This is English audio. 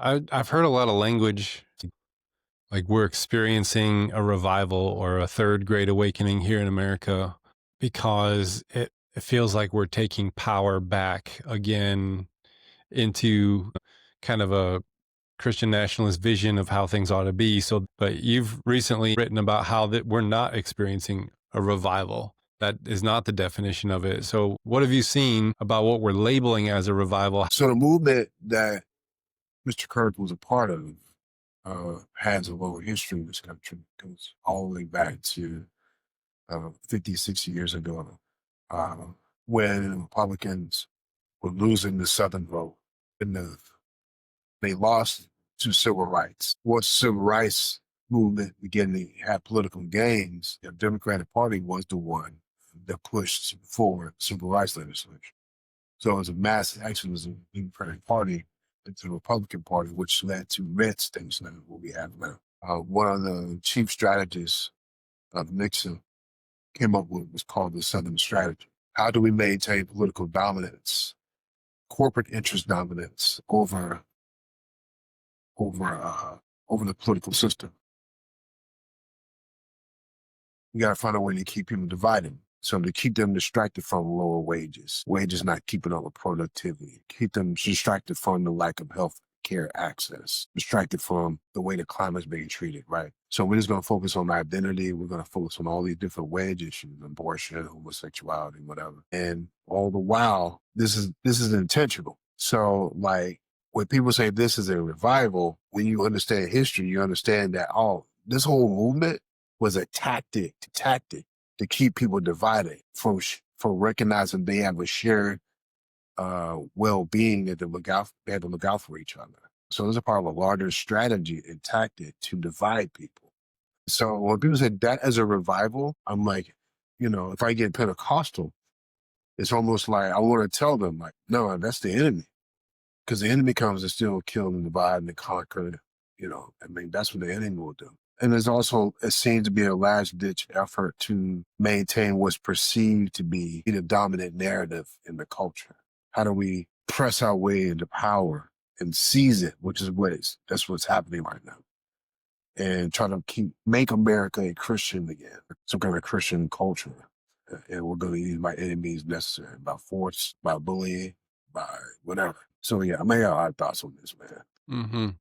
I've heard a lot of language like we're experiencing a revival or a third great awakening here in America because it feels like we're taking power back again into kind of a Christian nationalist vision of how things ought to be. So, but you've recently written about how that we're not experiencing a revival. That is not the definition of it. So, what have you seen about what we're labeling as a revival? So the movement that Mr. Kirk was a part of has a long history in this country. It goes all the way back to 50, 60 years ago, uh, when Republicans were losing the Southern vote. And they lost to civil rights. Once the civil rights movement began to have political gains, the Democratic Party was the one that pushed forward civil rights legislation. So it was a mass exodus of the Democratic Party into the Republican Party, which led to red states like what we have now. One of the chief strategists of Nixon came up with was called the Southern Strategy. How do we maintain political dominance, corporate interest dominance over the political system? You got to find a way to keep people divided. So to keep them distracted from lower wages not keeping up with productivity, keep them distracted from the lack of health care access, distracted from the way the climate's being treated, right? So we're just going to focus on identity. We're going to focus on all these different wedge issues, abortion, homosexuality, whatever. And all the while, this is intentional. So like when people say this is a revival, when you understand history, you understand that, oh, this whole movement was a tactic to keep people divided from recognizing they have a shared well-being that they had to look out for each other. So it's a part of a larger strategy and tactic to divide people. So when people say that as a revival, I'm like, if I get Pentecostal, it's almost like I want to tell them, like, no, that's the enemy. Because the enemy comes to still kill and divide and conquer. That's what the enemy will do. And there's also, it seems to be a last-ditch effort to maintain what's perceived to be the dominant narrative in the culture. How do we press our way into power and seize it, that's what's happening right now. And try to make America a Christian again, some kind of Christian culture. And we're going to use by any means necessary, by force, by bullying, by whatever. So yeah, I may have odd thoughts on this, man. Mm-hmm.